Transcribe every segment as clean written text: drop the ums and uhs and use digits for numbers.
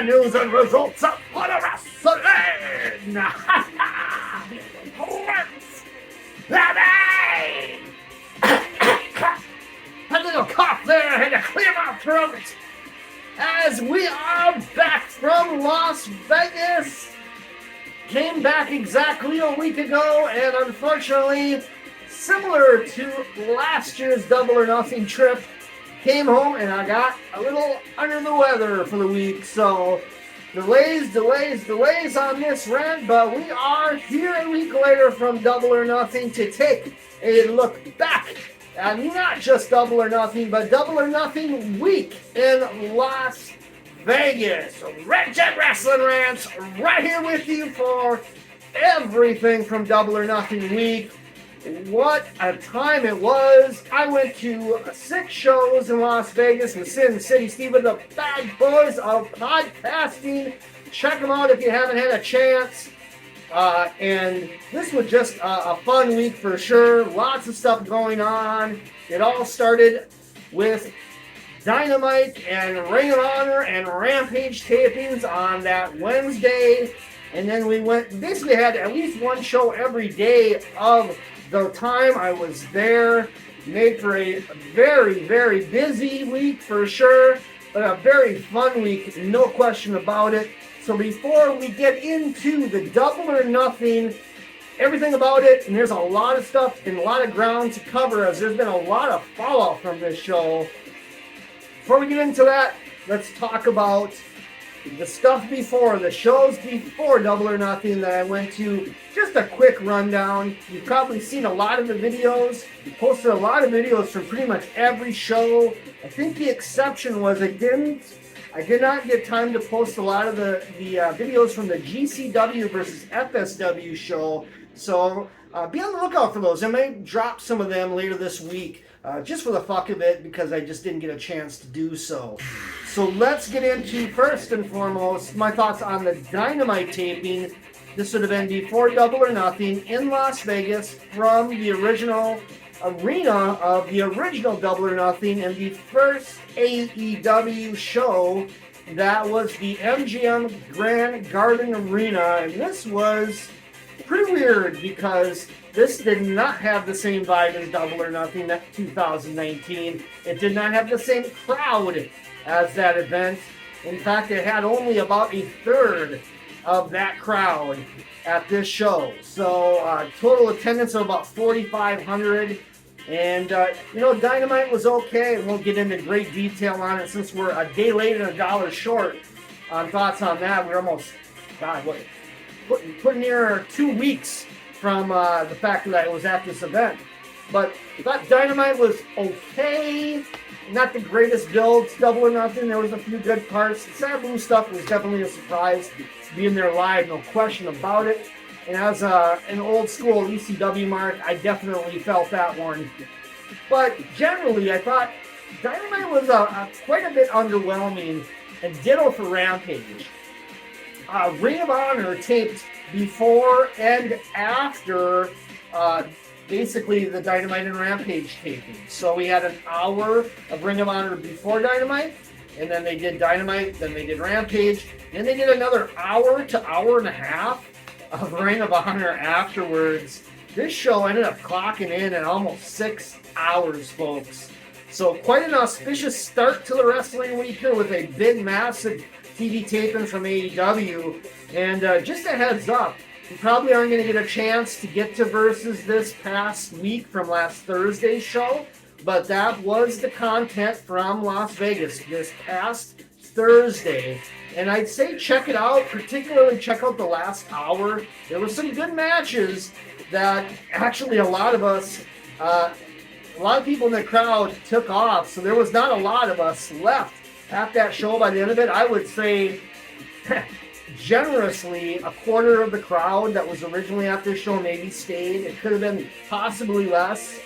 news and results of what a wrestling. A little cough there, I had to clear my throat. As we are back from Las Vegas. Came back exactly a week ago, and unfortunately, similar to last year's Double or Nothing trip, came home and I got a little under the weather for the week. So delays on this rant, but we are here a week later from Double or Nothing to take a look back at not just Double or Nothing, but Double or Nothing week in Las Vegas. RedJed Wrestling Rants right here with you for everything from Double or Nothing week. What a time it was. I went to 6 shows in Las Vegas with Sin City Steve and the Bad Boys of Podcasting. Check them out if you haven't had a chance. And this was just a fun week for sure. Lots of stuff going on. It all started with Dynamite and Ring of Honor and Rampage tapings on that Wednesday. And then we basically had at least one show every day of the time I was there. Made for a very, very busy week for sure, but a very fun week, no question about it. So before we get into the Double or Nothing, everything about it, and there's a lot of stuff and a lot of ground to cover as there's been a lot of fallout from this show. Before we get into that, let's talk about the stuff before, the shows before Double or Nothing that I went to. Just a quick rundown. You've probably seen a lot of the videos. We posted a lot of videos from pretty much every show. I think the exception was I did not get time to post a lot of the videos from the GCW versus FSW show. So be on the lookout for those. I may drop some of them later this week. Just for the fuck of it, because I just didn't get a chance to do so. So let's get into, first and foremost, my thoughts on the Dynamite taping. This would have been before Double or Nothing in Las Vegas from the original arena of the original Double or Nothing and the first AEW show. That was the MGM Grand Garden Arena, and this was pretty weird because this did not have the same vibe as Double or Nothing 2019. It did not have the same crowd as that event. In fact, it had only about a third of that crowd at this show. So total attendance of about 4,500. And, Dynamite was okay. Won't get into great detail on it since we're a day late and $1 short on thoughts on that. We're almost, putting near 2 weeks from the fact that I was at this event. But I thought Dynamite was okay. Not the greatest builds, Double or Nothing. There was a few good parts. The Sabu stuff was definitely a surprise. Being there live, no question about it. And as an old school ECW mark, I definitely felt that one. But generally, I thought Dynamite was quite a bit underwhelming. And ditto for Rampage. Ring of Honor taped before and after basically the Dynamite and Rampage taping. So we had an hour of Ring of Honor before Dynamite, and then they did Dynamite, then they did Rampage, and they did another hour to hour and a half of Ring of Honor afterwards. This show ended up clocking in at almost 6 hours, folks. So quite an auspicious start to the wrestling week here with a big, massive TV taping from AEW. And just a heads up, you probably aren't going to get a chance to get to Versus this past week from last Thursday's show, but that was the content from Las Vegas this past Thursday. And I'd say check it out, particularly check out the last hour. There were some good matches that actually a lot of people in the crowd took off, so there was not a lot of us left at that show by the end of it. I would say generously a quarter of the crowd that was originally at this show maybe stayed. It could have been possibly less.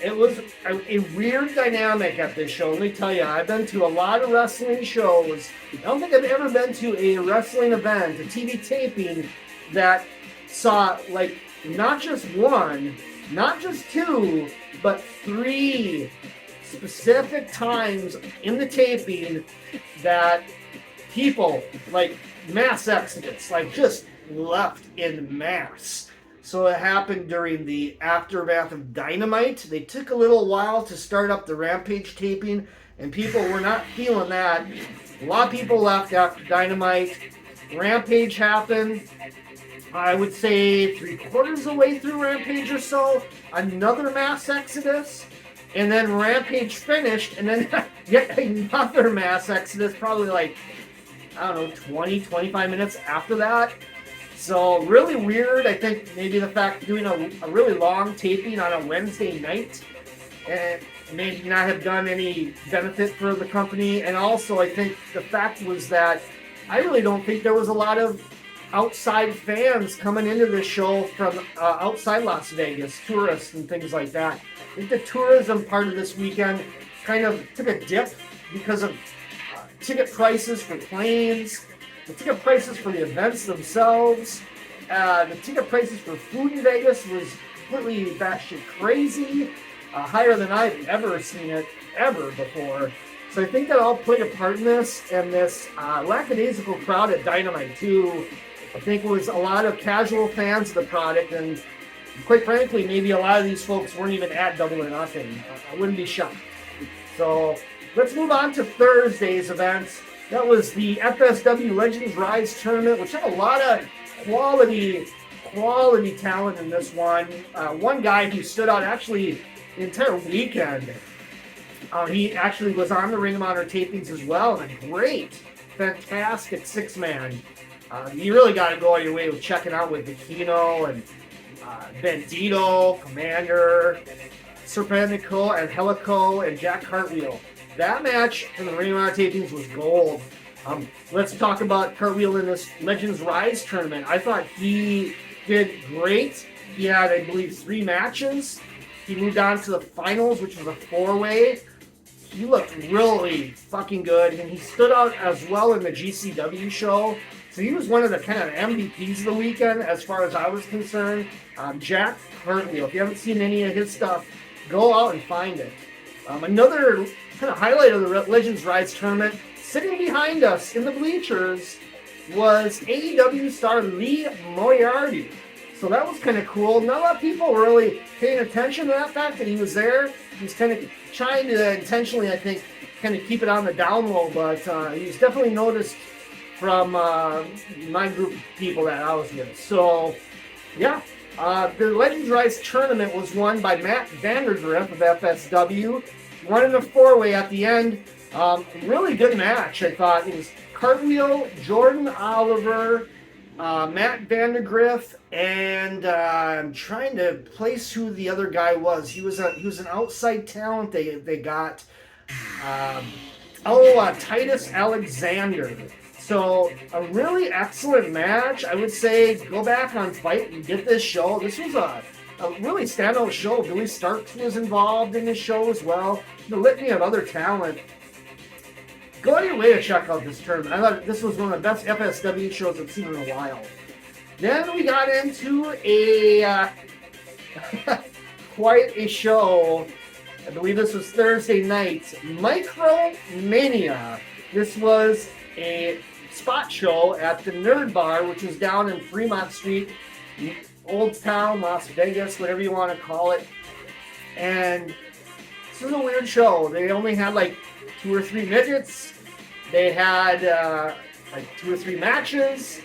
It was a weird dynamic at this show. Let me tell you, I've been to a lot of wrestling shows. I don't think I've ever been to a wrestling event, a TV taping, that saw like not just one, not just two, but 3 specific times in the taping that people, like mass exodus, like just left in mass. So it happened during the aftermath of Dynamite. They took a little while to start up the Rampage taping, and people were not feeling that. A lot of people left after Dynamite. Rampage happened. I would say 3/4 of the way through Rampage or so. Another mass exodus. And then Rampage finished, and then yet another mass exodus, probably like, I don't know, 20, 25 minutes after that. So really weird. I think maybe the fact doing a really long taping on a Wednesday night and maybe not have done any benefit for the company. And also I think the fact was that I really don't think there was a lot of outside fans coming into this show from outside Las Vegas, tourists and things like that. I think the tourism part of this weekend kind of took a dip because of ticket prices for planes, the ticket prices for the events themselves, the ticket prices for food in Vegas was completely batshit crazy, higher than I've ever seen it ever before. So I think that all played a part in this, and this lackadaisical crowd at Dynamite too. I think it was a lot of casual fans of the product, and quite frankly, maybe a lot of these folks weren't even at Double or Nothing. I wouldn't be shocked. So let's move on to Thursday's events. That was the FSW Legends Rise tournament, which had a lot of quality talent in this one. One guy who stood out actually the entire weekend. He actually was on the Ring of Honor tapings as well, and a great, fantastic six-man. You really got to go out of your way with checking out with Aquino and Bandito, Commander, Serpentico, and Helico, and Jack Cartwheel. That match in the Ring of Honor tapings was gold. Let's talk about Cartwheel in this Legends Rise tournament. I thought he did great. He had, I believe, 3 matches. He moved on to the finals, which was a 4-way. He looked really fucking good, and he stood out as well in the GCW show. So he was one of the kind of MVPs of the weekend as far as I was concerned. Jack Cartwheel. If you haven't seen any of his stuff, go out and find it. Another kind of highlight of the Legends Rise tournament, sitting behind us in the bleachers, was AEW star Lee Moriarty. So that was kind of cool. Not a lot of people were really paying attention to that fact that he was there. He was kind of trying to intentionally, I think, kind of keep it on the down low, but he was definitely noticed from my group of people that I was with. So, yeah. The Legends Rise tournament was won by Matt Vandergriff of FSW. Won in a 4-way at the end. Really good match, I thought. It was Cartwheel, Jordan Oliver, Matt Vandergriff, and I'm trying to place who the other guy was. He was an outside talent they got. Titus Alexander. So a really excellent match. I would say go back on Fight and get this show. This was a really standout show. Billy Starks was involved in this show as well. The litany of other talent. Go out of your way to check out this tournament. I thought this was one of the best FSW shows I've seen in a while. Then we got into a quite a show. I believe this was Thursday night. Micromania. This was a spot show at the Nerd Bar, which is down in Fremont Street, Old Town, Las Vegas, whatever you want to call it. And this was a weird show. They only had like 2 or 3 midgets. They had like 2 or 3 matches.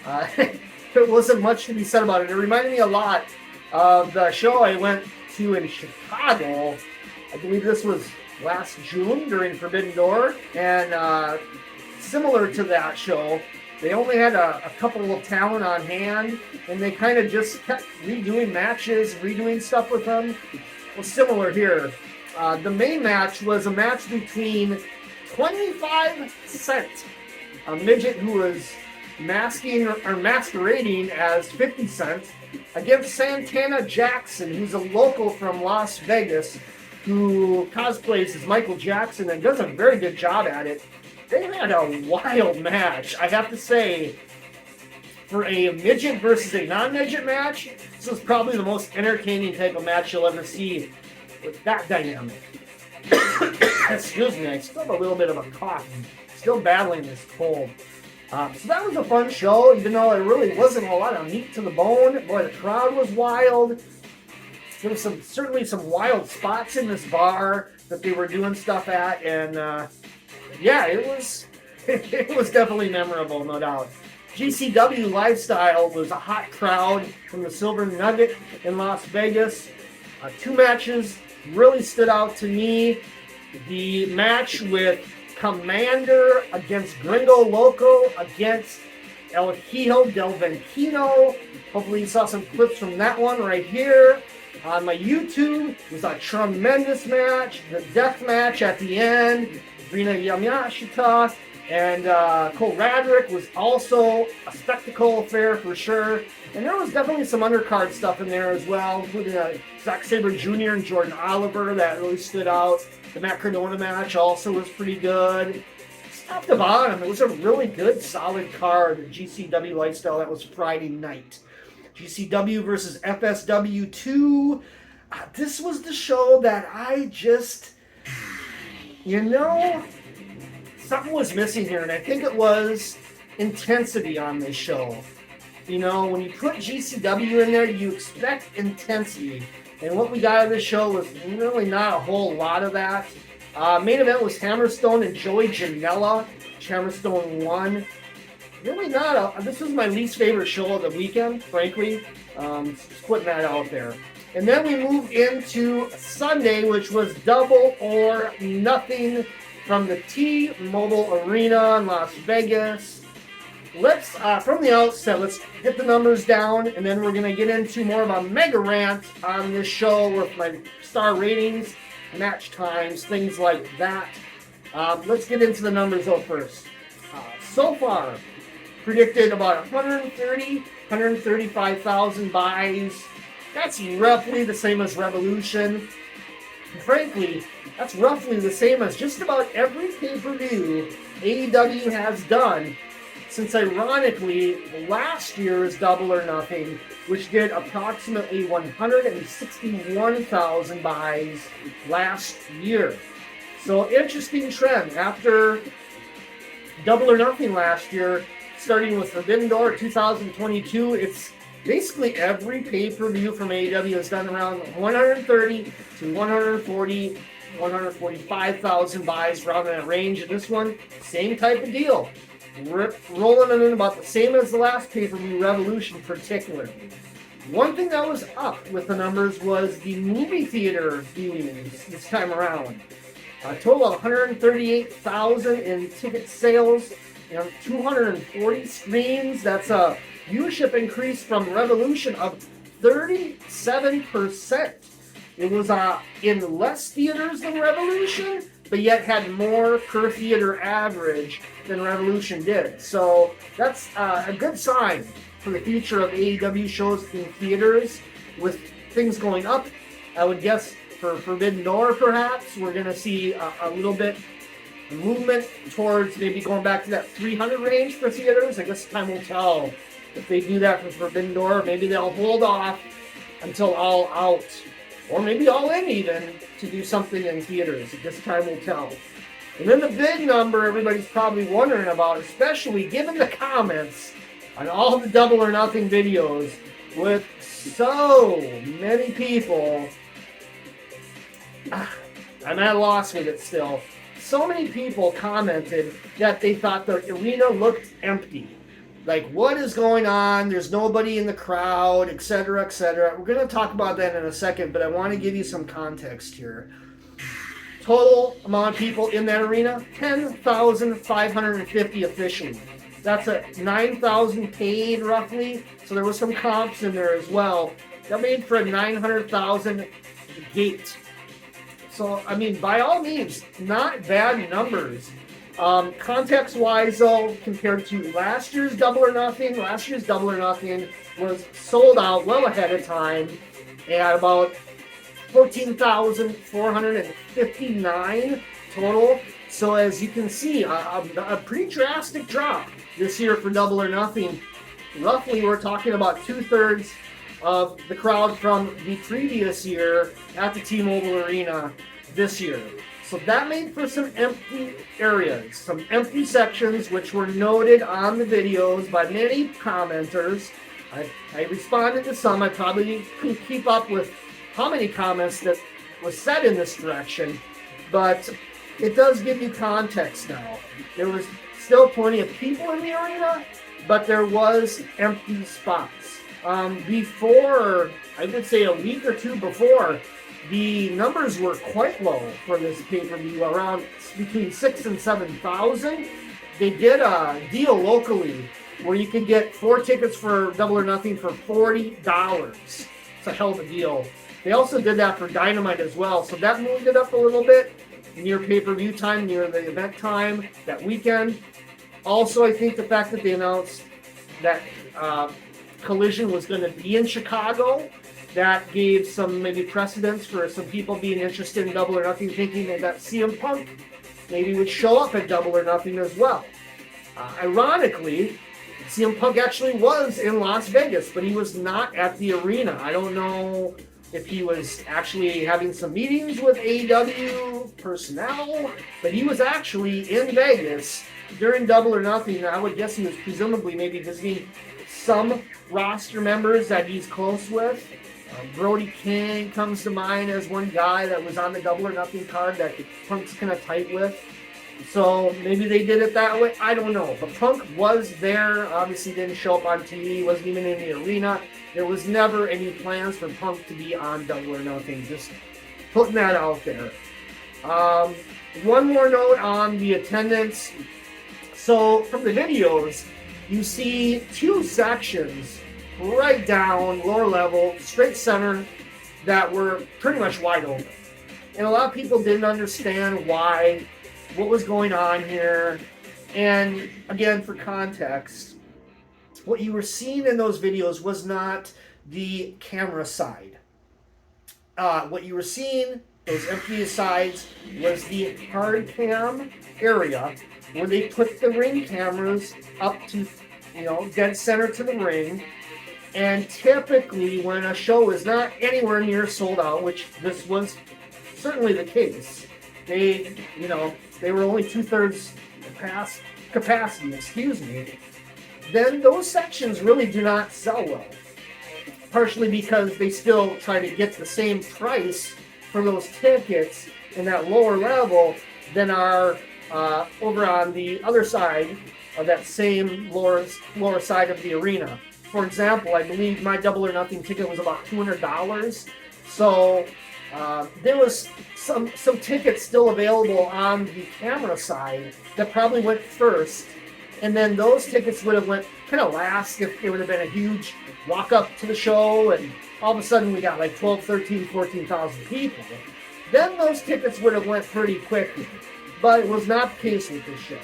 There wasn't much to be said about it. It reminded me a lot of the show I went to in Chicago. I believe this was last June during Forbidden Door. And similar to that show, they only had a couple of talent on hand, and they kind of just kept redoing matches, redoing stuff with them. Well, similar here. The main match was a match between 25 Cent, a midget who was masquerading as 50 Cent, against Santana Jackson, who's a local from Las Vegas, who cosplays as Michael Jackson and does a very good job at it. They had a wild match, I have to say. For a midget versus a non-midget match, this was probably the most entertaining type of match you'll ever see with that dynamic. Excuse me, I still have a little bit of a cough Still battling this cold. So that was a fun show, even though it really wasn't a lot of meat to the bone. Boy, the crowd was wild. There was certainly some wild spots in this bar that they were doing stuff at, and yeah, it was definitely memorable, no doubt. GCW Lifestyle was a hot crowd from the Silver Nugget in Las Vegas. 2 matches really stood out to me. The match with Commander against Gringo Loco against El Hijo del Ventino. Hopefully you saw some clips from that one right here on my YouTube. It was a tremendous match. The death match at the end. Rina Yamashita and Cole Radrick was also a spectacle affair for sure. And there was definitely some undercard stuff in there as well, including Zack Sabre Jr. and Jordan Oliver that really stood out. The Matt Cardona match also was pretty good. Top to bottom, it was a really good, solid card. GCW Lifestyle, that was Friday night. GCW versus FSW 2. This was the show that I just, something was missing here, and I think it was intensity on this show. When you put GCW in there, you expect intensity. And what we got out of this show was really not a whole lot of that. Main event was Hammerstone and Joey Janela, which Hammerstone won. Really this was my least favorite show of the weekend, frankly. Just putting that out there. And then we moved into Sunday, which was Double or Nothing from the T-Mobile Arena in Las Vegas. Let's, from the outset, let's get the numbers down, and then we're going to get into more of a mega rant on this show with my star ratings, match times, things like that. Let's get into the numbers though first. So far, predicted about 135,000 buys. That's roughly the same as Revolution. And frankly, that's roughly the same as just about every pay-per-view AEW has done since, ironically, last year's Double or Nothing, which did approximately 161,000 buys last year. So, interesting trend. After Double or Nothing last year, starting with Forbidden Door 2022, it's basically every pay-per-view from AEW has done around 130 to 140, 145,000 buys, around that range. And this one, same type of deal. Rolling it in about the same as the last pay-per-view, Revolution particularly. One thing that was up with the numbers was the movie theater viewings this time around. A total of 138,000 in ticket sales, 240 screens. That's a viewership increase from Revolution of 37%. It was in less theaters than Revolution, but yet had more per theater average than Revolution did. So that's a good sign for the future of AEW shows in theaters. With things going up, I would guess for Forbidden Door perhaps, we're going to see a little bit of movement towards maybe going back to that 300 range for theaters. I guess time will tell if they do that for Forbidden Door. Maybe they'll hold off until all out, or maybe all in even, to do something in theaters. I guess time will tell. And then the big number everybody's probably wondering about, especially given the comments on all the Double or Nothing videos, with so many people, I'm at a loss with it still. So many people commented that they thought the arena looked empty. Like, what is going on? There's nobody in the crowd, etc., etc. We're going to talk about that in a second, but I want to give you some context here. Total amount of people in that arena, 10,550 officially. That's a 9,000 paid roughly, so there was some comps in there as well. That made for a 900,000 gate. So, I mean, by all means, not bad numbers. Context-wise, though, compared to last year's Double or Nothing was sold out well ahead of time at about 14,459 total. So as you can see, a pretty drastic drop this year for Double or Nothing. Roughly, we're talking about 2/3 of the crowd from the previous year at the T-Mobile Arena this year. So that made for some empty areas, some empty sections, which were noted on the videos by many commenters. I responded to some. I probably couldn't keep up with how many comments that was said in this direction, but it does give you context now. There was still plenty of people in the arena, but there was empty spots. Before, I would say a week or two before, the numbers were quite low for this pay-per-view, around between 6,000 and 7,000. They did a deal locally where you could get 4 tickets for Double or Nothing for $40. It's a hell of a deal. They also did that for Dynamite as well, so that moved it up a little bit near pay-per-view time, near the event time that weekend. Also, I think the fact that they announced that Collision was going to be in Chicago, that gave some maybe precedence for some people being interested in Double or Nothing, thinking that CM Punk maybe would show up at Double or Nothing as well. Ironically, CM Punk actually was in Las Vegas, but he was not at the arena. I don't know if he was actually having some meetings with AEW personnel, but he was actually in Vegas during Double or Nothing. I would guess he was presumably maybe visiting some roster members that he's close with. Brody King comes to mind as one guy that was on the Double or Nothing card that Punk's kind of tight with. So maybe they did it that way. I don't know. But Punk was there. Obviously didn't show up on TV. Wasn't even in the arena. There was never any plans for Punk to be on Double or Nothing. Just putting that out there. One more note on the attendance. So from the videos, you see 2 sections right down, lower level, straight center, that were pretty much wide open. And a lot of people didn't understand what was going on here. And again, for context, what you were seeing in those videos was not the camera side. What you were seeing, those empty sides, was the hard cam area where they put the ring cameras up to, dead center to the ring. And typically, when a show is not anywhere near sold out, which this was certainly the case, they were only 2/3 past capacity, then those sections really do not sell well. Partially because they still try to get the same price for those tickets in that lower level than are over on the other side of that same lower side of the arena. For example, I believe my Double or Nothing ticket was about $200. So there was some tickets still available on the camera side that probably went first. And then those tickets would have went kind of last if it would have been a huge walk up to the show and all of a sudden we got like 12, 13, 14,000 people. Then those tickets would have went pretty quickly. But it was not the case with this show.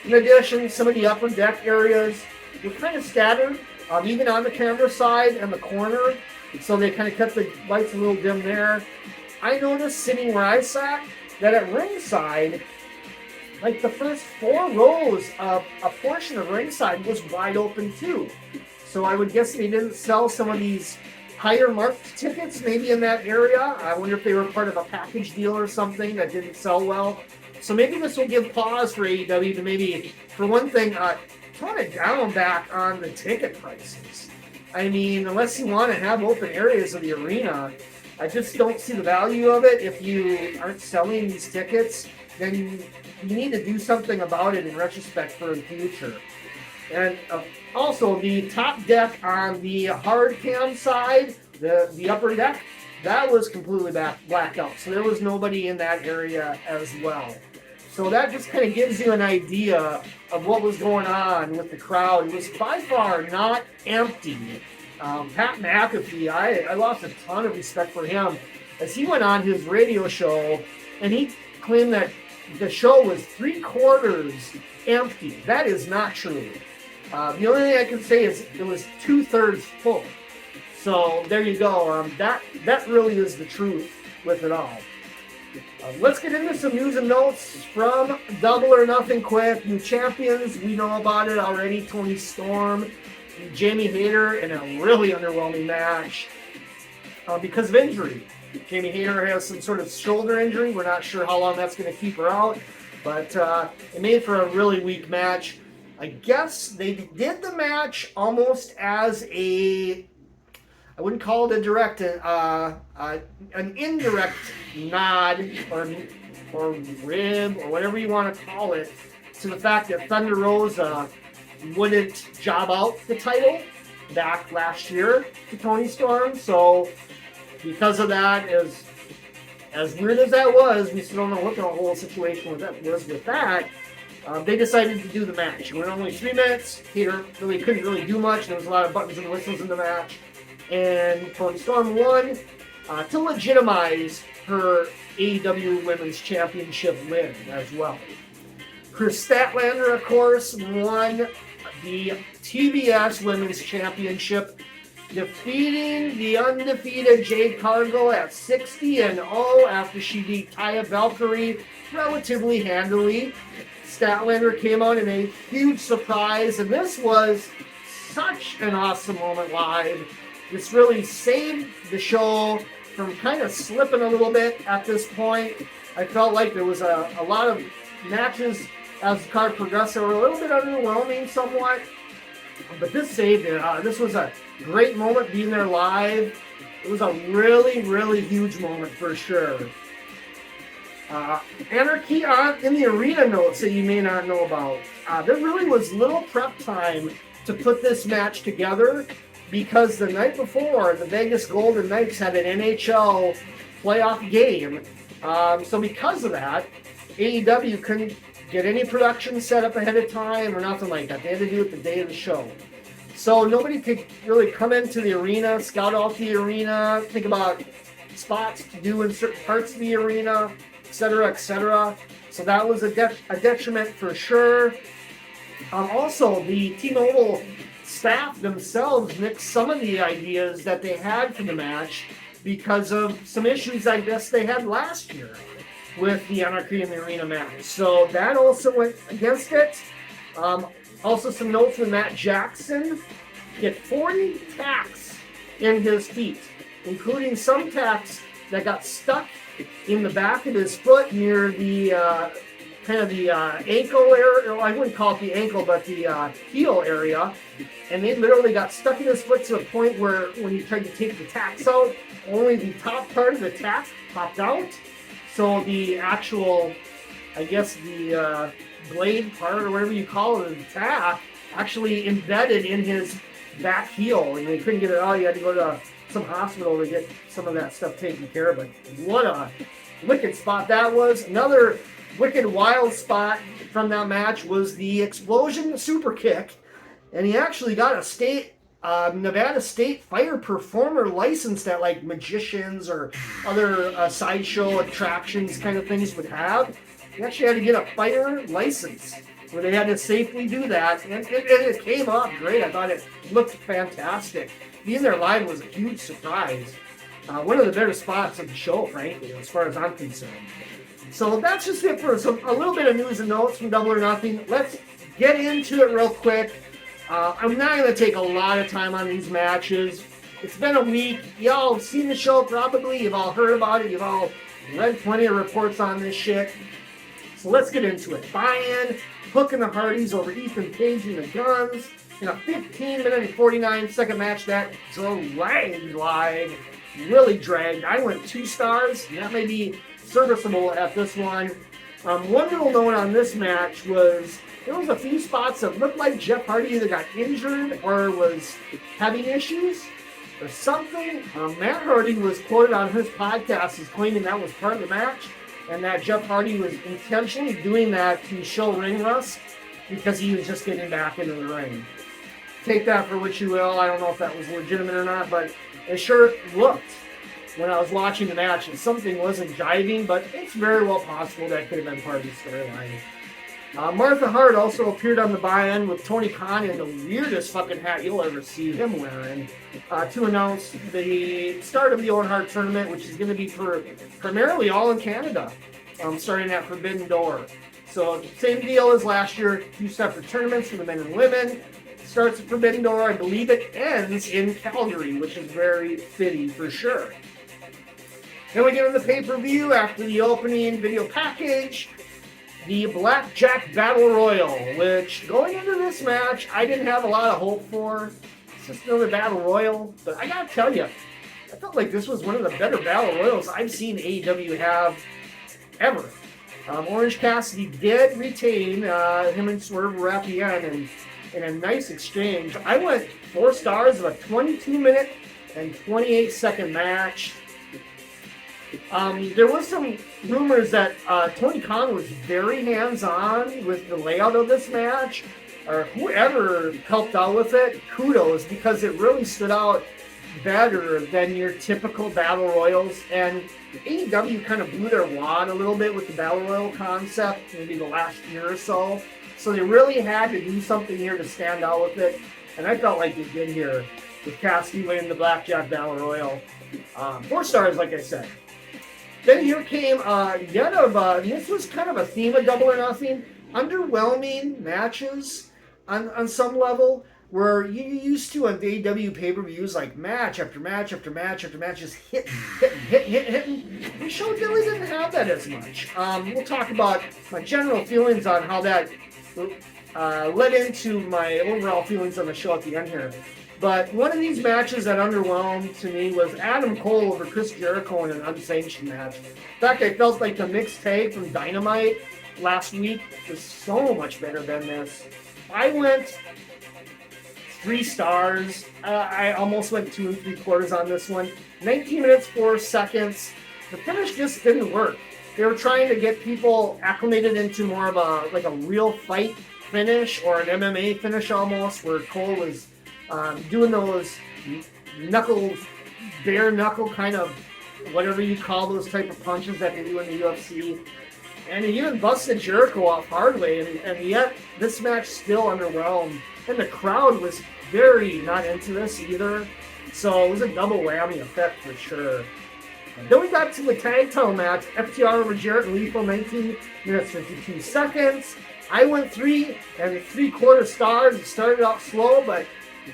In addition, some of the upper deck areas were kind of scattered. Even on the camera side and the corner, so they kind of kept the lights a little dim there. I noticed sitting where I sat that at ringside, like the first 4 rows of a portion of ringside was wide open too. So I would guess they didn't sell some of these higher marked tickets maybe in that area. I wonder if they were part of a package deal or something that didn't sell well. So maybe this will give pause for AEW to maybe, for one thing, tone it down back on the ticket prices. I mean, unless you want to have open areas of the arena, I just don't see the value of it. If you aren't selling these tickets, then you need to do something about it in retrospect for the future. And also, the top deck on the hard cam side, the upper deck, that was completely blacked out. So there was nobody in that area as well. So that just kind of gives you an idea of what was going on with the crowd. It was by far not empty. Pat McAfee, I lost a ton of respect for him as he went on his radio show and he claimed that the show was 3/4 empty. That is not true. The only thing I can say is it was 2/3 full. So there you go. That really is the truth with it all. Let's get into some news and notes from Double or Nothing quick. New champions, we know about it already. Tony Storm, Jamie Hayter in a really underwhelming match because of injury. Jamie Hayter has some sort of shoulder injury. We're not sure how long that's going to keep her out, but it made for a really weak match. I guess they did the match almost as I wouldn't call it a direct, an indirect nod or rib or whatever you want to call it to the fact that Thunder Rosa wouldn't job out the title back last year to Toni Storm. So because of that, as weird as that was, we still don't know what the whole situation was with that. They decided to do the match. It went only 3 minutes. Peter really couldn't really do much. There was a lot of buttons and whistles in the match. And Toni Storm won to legitimize her AEW Women's Championship win as well. Chris Statlander, of course, won the TBS Women's Championship, defeating the undefeated Jade Cargill at 60-0 after she beat Taya Valkyrie relatively handily. Statlander came out in a huge surprise, and this was such an awesome moment live. This really saved the show from kind of slipping a little bit at this point. I felt like there was a lot of matches as the card progressed that were a little bit underwhelming somewhat, but this saved it. This was a great moment being there live. It was a really, really huge moment for sure. Anarchy in the arena notes that you may not know about. There really was little prep time to put this match together because the night before, the Vegas Golden Knights had an NHL playoff game. So because of that, AEW couldn't get any production set up ahead of time or nothing like that. They had to do it the day of the show. So nobody could really come into the arena, scout out the arena, think about spots to do in certain parts of the arena, etc., etc. So that was a detriment for sure. Also, the T-Mobile staff themselves nixed some of the ideas that they had for the match because of some issues I guess they had last year with the Anarchy in the Arena match. So that also went against it. Also some notes from Matt Jackson. He had 40 tacks in his feet, including some tacks that got stuck in the back of his foot near the kind of the ankle area. Well, I wouldn't call it the ankle, but the heel area. And they literally got stuck in his foot to the point where when you tried to take the tacks out, only the top part of the tack popped out. So the actual, I guess the blade part or whatever you call it, the tack, actually embedded in his back heel, and they couldn't get it out. You had to go to some hospital to get some of that stuff taken care of. But what a wicked spot that was. Another wicked wild spot from that match was the explosion super kick, and he actually got a Nevada State fire performer license that like magicians or other sideshow attractions kind of things would have. You actually had to get a fire license where they had to safely do that, and it came off great. I thought it looked fantastic. Being there live was a huge surprise. One of the better spots of the show, frankly, as far as I'm concerned. So that's just it for a little bit of news and notes from Double or Nothing. Let's get into it real quick. I'm not going to take a lot of time on these matches. It's been a week. Y'all have seen the show probably. You've all heard about it. You've all read plenty of reports on this shit. So let's get into it. Buy-in, Hook and the Hardys over Ethan Page and the Guns in a 15-minute and 49-second match that dragged live. Really dragged. I went 2 stars. And that may be serviceable at this one. One little note on this match was there was a few spots that looked like Jeff Hardy either got injured or was having issues or something. Matt Hardy was quoted on his podcast as claiming that was part of the match and that Jeff Hardy was intentionally doing that to show ring rust because he was just getting back into the ring. Take that for what you will. I don't know if that was legitimate or not, but it sure looked when I was watching the match and something wasn't jiving, but it's very well possible that could have been part of the storyline. Martha Hart also appeared on the buy-in with Tony Khan in the weirdest fucking hat you'll ever see him wearing to announce the start of the Owen Hart tournament, which is going to be for primarily all in Canada, starting at Forbidden Door. So same deal as last year, 2 separate tournaments for the men and women. Starts at Forbidden Door. I believe it ends in Calgary, which is very fitting for sure. Then we get on the pay-per-view after the opening video package, the Blackjack Battle Royal, which going into this match, I didn't have a lot of hope for. It's just another Battle Royal, but I gotta tell you, I felt like this was one of the better Battle Royals I've seen AEW have ever. Orange Cassidy did retain, him and Swerve were at the end, and in a nice exchange. I went 4 stars of a 22-minute and 28-second match. There was some rumors that Tony Khan was very hands-on with the layout of this match, or whoever helped out with it, kudos, because it really stood out better than your typical Battle Royals, and AEW kind of blew their wad a little bit with the Battle Royal concept, maybe the last year or so, so they really had to do something here to stand out with it, and I felt like they did here with Cassidy winning the Blackjack Battle Royal. 4 stars, like I said. Then here came this was kind of a theme of Double or Nothing, underwhelming matches on some level, where you used to on AEW pay-per-views like match after match after match after match, just hitting. The show really didn't have that as much. We'll talk about my general feelings on how that led into my overall feelings on the show at the end here. But one of these matches that underwhelmed to me was Adam Cole over Chris Jericho in an unsanctioned match. In fact, I felt like the mixed tag from Dynamite last week was so much better than this. I went 3 stars. I almost went 2 3/4 on this one. 19 minutes, 4 seconds. The finish just didn't work. They were trying to get people acclimated into more of a real fight finish, or an MMA finish almost, where Cole was doing those bare knuckle kind of, whatever you call those type of punches that they do in the UFC. And he even busted Jericho off hard way, and yet this match still underwhelmed. And the crowd was very not into this either. So it was a double whammy effect for sure. Then we got to the tag title match, FTR over Jarrett and Lethal, 19 minutes 52 seconds. I went 3 3/4 stars. It started out slow, but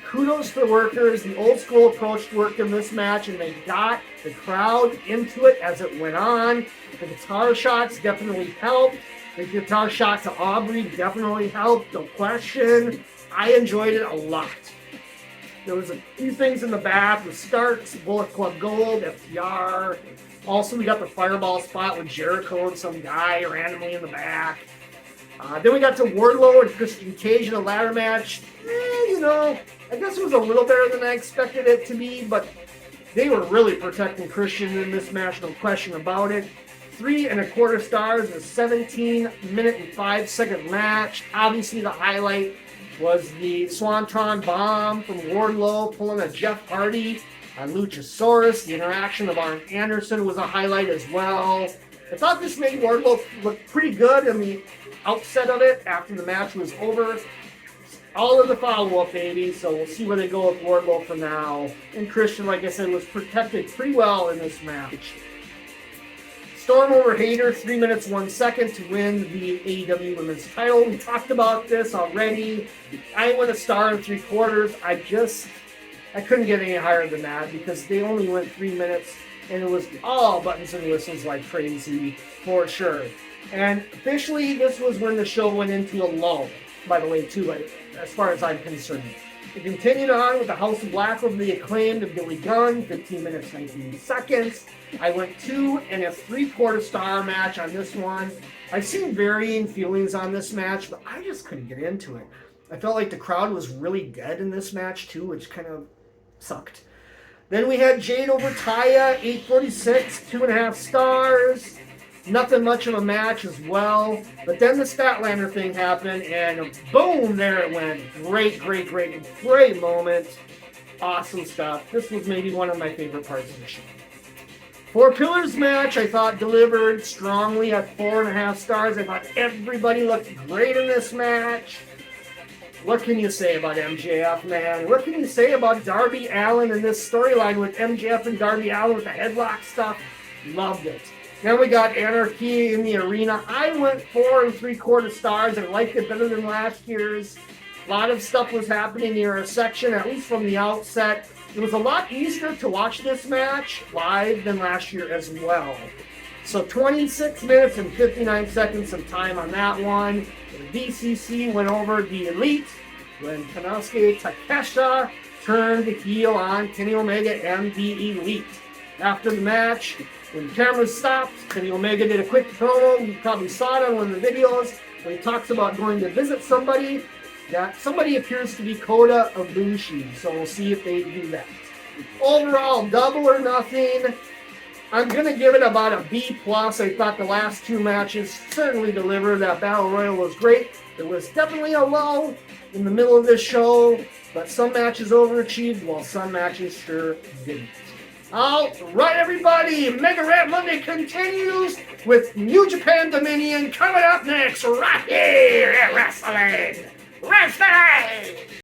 kudos to the workers, the old school approach to work in this match, and they got the crowd into it as it went on. The guitar shots definitely helped. The guitar shot to Aubrey definitely helped, no question. I enjoyed it a lot. There was a few things in the back with Starks, Bullet Club Gold, FTR. Also, we got the fireball spot with Jericho and some guy randomly in the back. Then we got to Wardlow and Christian Cage in a ladder match. I guess it was a little better than I expected it to be, but they were really protecting Christian in this match, no question about it. 3 1/4 stars in a 17-minute and 5-second match. Obviously, the highlight was the Swanton Bomb from Wardlow pulling a Jeff Hardy on Luchasaurus. The interaction of Arn Anderson was a highlight as well. I thought this made Wardlow look pretty good in the outset of it after the match was over. All of the follow-up, baby, so we'll see where they go with Wardlow for now. And Christian, like I said, was protected pretty well in this match. Storm over Hayter, 3 minutes 1 second to win the AEW Women's title. We talked about this already. I went 1 3/4. I couldn't get any higher than that because they only went 3 minutes, and it was all buttons and whistles like crazy, for sure. And officially, this was when the show went into a lull, by the way, too, as far as I'm concerned. It continued on with the House of Black over the Acclaimed of Billy Gunn, 15 minutes, 19 seconds. I went 2 3/4 star match on this one. I've seen varying feelings on this match, but I just couldn't get into it. I felt like the crowd was really dead in this match, too, which kind of sucked. Then we had Jade over Taya, 8:46, 2.5 stars. Nothing much of a match as well. But then the Statlander thing happened, and boom, there it went. Great moment. Awesome stuff. This was maybe one of my favorite parts of the show. 4 Pillars match, I thought delivered strongly at 4.5 stars. I thought everybody looked great in this match. What can you say about MJF, man? What can you say about Darby Allin in this storyline with MJF and Darby Allin with the headlock stuff? Loved it. Then we got Anarchy in the arena. I went 4 3/4 stars. I liked it better than last year's. A lot of stuff was happening near our section, at least from the outset. It was a lot easier to watch this match live than last year as well. So 26 minutes and 59 seconds of time on that one. The DCC went over the Elite when Konosuke Takeshita turned heel on Kenny Omega and the Elite. After the match, when the camera stopped, Kenny Omega did a quick promo. You probably saw it on one of the videos when he talks about going to visit somebody. That somebody appears to be Kota Ibushi, so we'll see if they do that. Overall, Double or Nothing, I'm going to give it about a B+. I thought the last two matches certainly delivered. That Battle Royal was great. There was definitely a lull in the middle of this show, but some matches overachieved while some matches sure didn't. All right, everybody, Mega Rant Monday continues with New Japan Dominion coming up next right here at Wrestling.